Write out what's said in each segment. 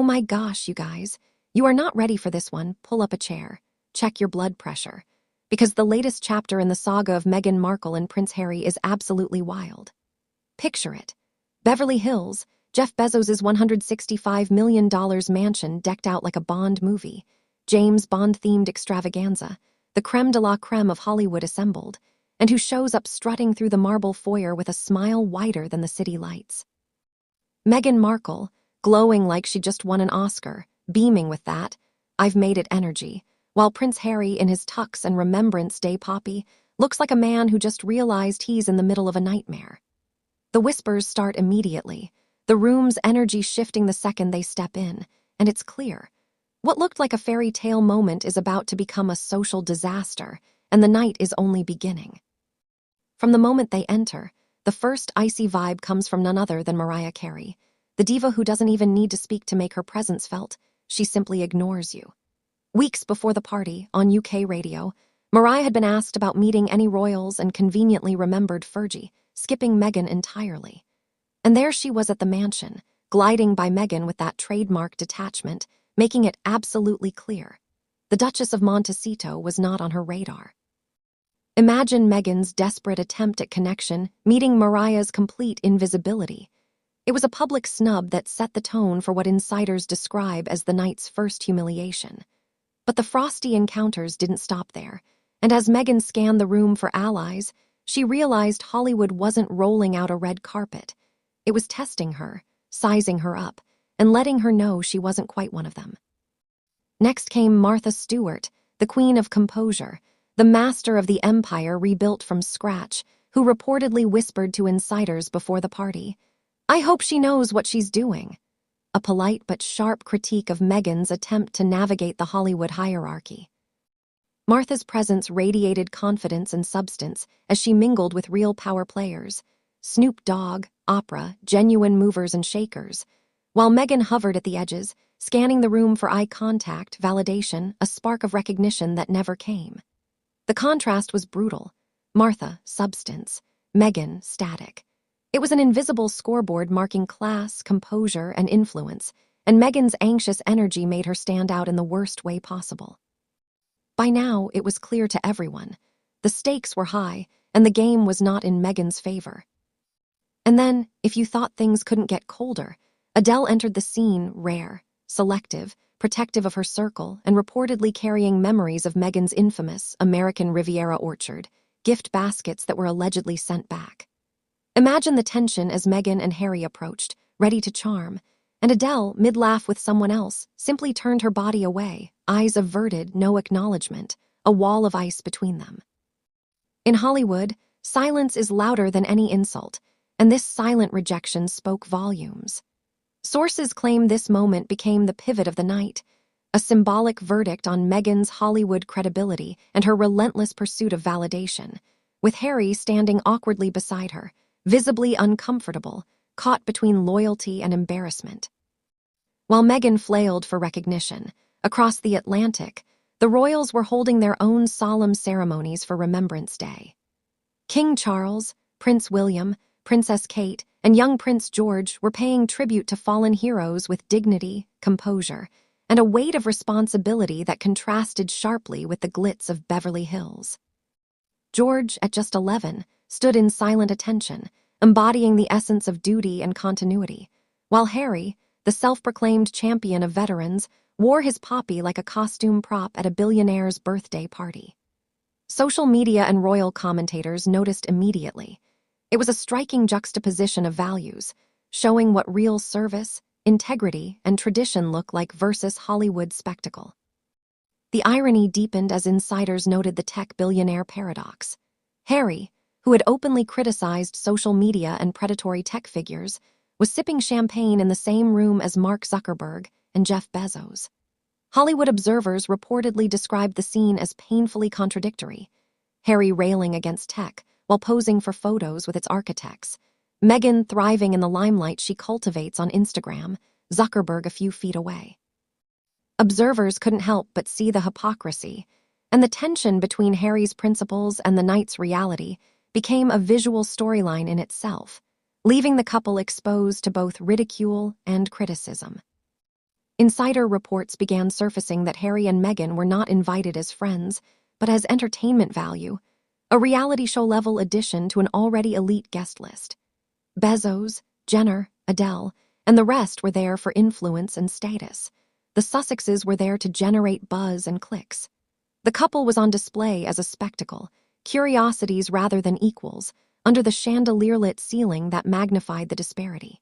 my gosh, you guys. You are not ready for this one. Pull up a chair. Check your blood pressure. Because the latest chapter in the saga of Meghan Markle and Prince Harry is absolutely wild. Picture it. Beverly Hills, Jeff Bezos' $165 million mansion decked out like a Bond movie. James Bond-themed extravaganza, the creme de la creme of Hollywood assembled, and who shows up strutting through the marble foyer with a smile wider than the city lights. Meghan Markle, glowing like she just won an Oscar, beaming with that "I've made it" energy, while Prince Harry, in his tux and Remembrance Day poppy, looks like a man who just realized he's in the middle of a nightmare. The whispers start immediately, the room's energy shifting the second they step in, and it's clear. What looked like a fairy tale moment is about to become a social disaster, and the night is only beginning. From the moment they enter, the first icy vibe comes from none other than Mariah Carey, the diva who doesn't even need to speak to make her presence felt. She simply ignores you. Weeks before the party, on UK radio, Mariah had been asked about meeting any royals and conveniently remembered Fergie, skipping Meghan entirely. And there she was at the mansion, gliding by Meghan with that trademark detachment, making it absolutely clear. The Duchess of Montecito was not on her radar. Imagine Meghan's desperate attempt at connection meeting Mariah's complete invisibility. It was a public snub that set the tone for what insiders describe as the night's first humiliation. But the frosty encounters didn't stop there, and as Meghan scanned the room for allies, she realized Hollywood wasn't rolling out a red carpet. It was testing her, sizing her up, and letting her know she wasn't quite one of them. Next came Martha Stewart, the queen of composure, the master of the empire rebuilt from scratch, who reportedly whispered to insiders before the party, "I hope she knows what she's doing." A polite but sharp critique of Meghan's attempt to navigate the Hollywood hierarchy. Martha's presence radiated confidence and substance as she mingled with real power players, Snoop Dogg, Oprah, genuine movers and shakers, while Meghan hovered at the edges, scanning the room for eye contact, validation, a spark of recognition that never came. The contrast was brutal. Martha, substance; Meghan, static. It was an invisible scoreboard marking class, composure, and influence, and Meghan's anxious energy made her stand out in the worst way possible. By now, it was clear to everyone. The stakes were high, and the game was not in Meghan's favor. And then, if you thought things couldn't get colder, Adele entered the scene, rare, selective, protective of her circle, and reportedly carrying memories of Meghan's infamous American Riviera orchard, gift baskets that were allegedly sent back. Imagine the tension as Meghan and Harry approached, ready to charm, and Adele, mid-laugh with someone else, simply turned her body away, eyes averted, no acknowledgement, a wall of ice between them. In Hollywood, silence is louder than any insult, and this silent rejection spoke volumes. Sources claim this moment became the pivot of the night, a symbolic verdict on Meghan's Hollywood credibility and her relentless pursuit of validation, with Harry standing awkwardly beside her, visibly uncomfortable, caught between loyalty and embarrassment. While Meghan flailed for recognition, across the Atlantic, the royals were holding their own solemn ceremonies for Remembrance Day. King Charles, Prince William, Princess Kate, and young Prince George were paying tribute to fallen heroes with dignity, composure, and a weight of responsibility that contrasted sharply with the glitz of Beverly Hills. George, at just 11, stood in silent attention, embodying the essence of duty and continuity, while Harry, the self-proclaimed champion of veterans, wore his poppy like a costume prop at a billionaire's birthday party. Social media and royal commentators noticed immediately. It was a striking juxtaposition of values, showing what real service, integrity, and tradition look like versus Hollywood spectacle. The irony deepened as insiders noted the tech billionaire paradox. Harry, who had openly criticized social media and predatory tech figures, was sipping champagne in the same room as Mark Zuckerberg and Jeff Bezos. Hollywood observers reportedly described the scene as painfully contradictory. Harry railing against tech while posing for photos with its architects, Meghan thriving in the limelight she cultivates on Instagram, Zuckerberg a few feet away. Observers couldn't help but see the hypocrisy, and the tension between Harry's principles and the night's reality became a visual storyline in itself, leaving the couple exposed to both ridicule and criticism. Insider reports began surfacing that Harry and Meghan were not invited as friends, but as entertainment value, a reality show-level addition to an already elite guest list. Bezos, Jenner, Adele, and the rest were there for influence and status. The Sussexes were there to generate buzz and clicks. The couple was on display as a spectacle, curiosities rather than equals, under the chandelier-lit ceiling that magnified the disparity.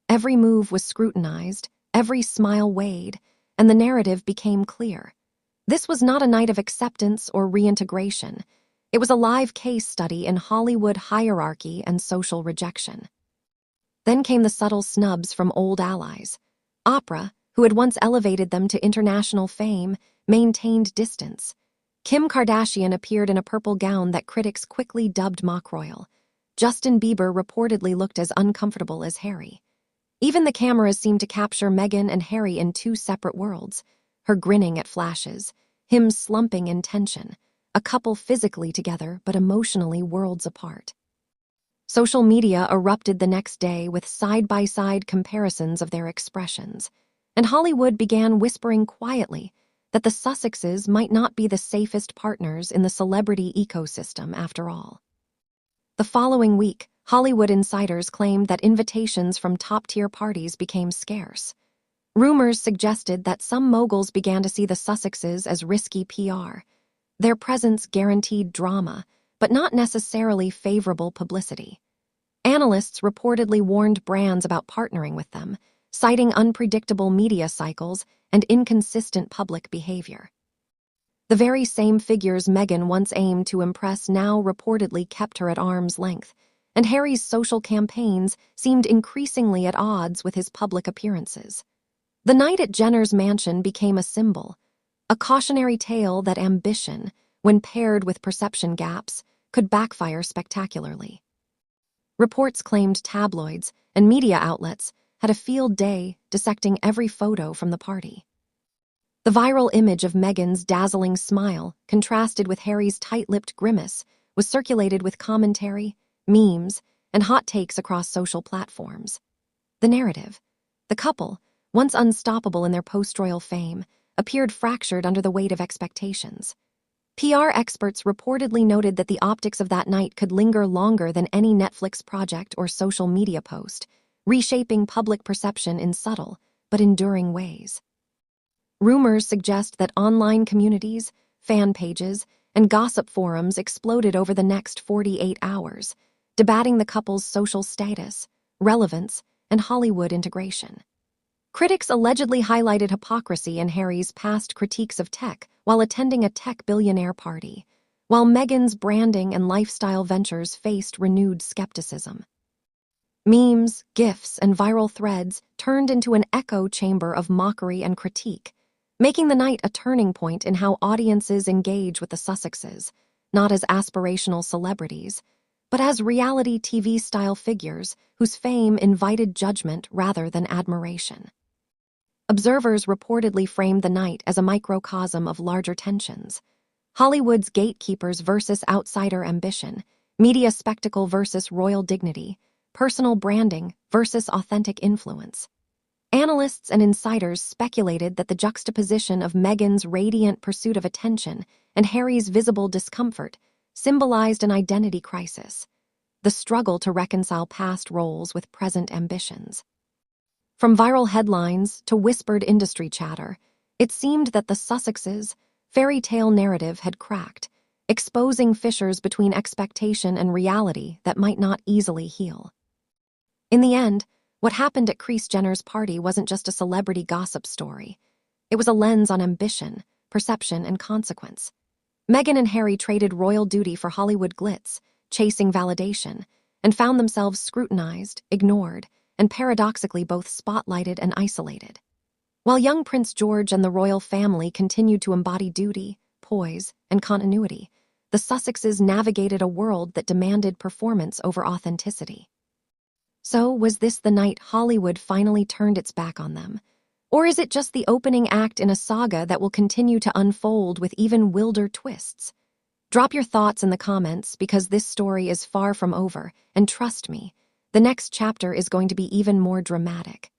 Every move was scrutinized, every smile weighed, and the narrative became clear. This was not a night of acceptance or reintegration. It was a live case study in Hollywood hierarchy and social rejection. Then came the subtle snubs from old allies. Oprah, who had once elevated them to international fame, maintained distance. Kim Kardashian appeared in a purple gown that critics quickly dubbed mock royal. Justin Bieber reportedly looked as uncomfortable as Harry. Even the cameras seemed to capture Meghan and Harry in two separate worlds, her grinning at flashes, him slumping in tension, a couple physically together but emotionally worlds apart. Social media erupted the next day with side-by-side comparisons of their expressions, and Hollywood began whispering quietly that the Sussexes might not be the safest partners in the celebrity ecosystem after all. The following week, Hollywood insiders claimed that invitations from top-tier parties became scarce. Rumors suggested that some moguls began to see the Sussexes as risky PR. Their presence guaranteed drama, but not necessarily favorable publicity. Analysts reportedly warned brands about partnering with them, citing unpredictable media cycles and inconsistent public behavior. The very same figures Meghan once aimed to impress now reportedly kept her at arm's length, and Harry's social campaigns seemed increasingly at odds with his public appearances. The night at Jenner's mansion became a symbol, a cautionary tale that ambition, when paired with perception gaps, could backfire spectacularly. Reports claimed tabloids and media outlets had a field day dissecting every photo from the party. The viral image of Meghan's dazzling smile, contrasted with Harry's tight-lipped grimace, was circulated with commentary, memes, and hot takes across social platforms. The narrative, the couple, once unstoppable in their post-royal fame, appeared fractured under the weight of expectations. PR experts reportedly noted that the optics of that night could linger longer than any Netflix project or social media post, reshaping public perception in subtle but enduring ways. Rumors suggest that online communities, fan pages, and gossip forums exploded over the next 48 hours, debating the couple's social status, relevance, and Hollywood integration. Critics allegedly highlighted hypocrisy in Harry's past critiques of tech while attending a tech billionaire party, while Meghan's branding and lifestyle ventures faced renewed skepticism. Memes, GIFs, and viral threads turned into an echo chamber of mockery and critique, making the night a turning point in how audiences engage with the Sussexes, not as aspirational celebrities, but as reality TV-style figures whose fame invited judgment rather than admiration. Observers reportedly framed the night as a microcosm of larger tensions: Hollywood's gatekeepers versus outsider ambition, media spectacle versus royal dignity, personal branding versus authentic influence. Analysts and insiders speculated that the juxtaposition of Meghan's radiant pursuit of attention and Harry's visible discomfort symbolized an identity crisis, the struggle to reconcile past roles with present ambitions. From viral headlines to whispered industry chatter, it seemed that the Sussexes' fairy tale narrative had cracked, exposing fissures between expectation and reality that might not easily heal. In the end, what happened at Kris Jenner's party wasn't just a celebrity gossip story. It was a lens on ambition, perception, and consequence. Meghan and Harry traded royal duty for Hollywood glitz, chasing validation, and found themselves scrutinized, ignored, and paradoxically both spotlighted and isolated. While young Prince George and the royal family continued to embody duty, poise, and continuity, the Sussexes navigated a world that demanded performance over authenticity. So, was this the night Hollywood finally turned its back on them? Or is it just the opening act in a saga that will continue to unfold with even wilder twists? Drop your thoughts in the comments, because this story is far from over, and trust me, the next chapter is going to be even more dramatic.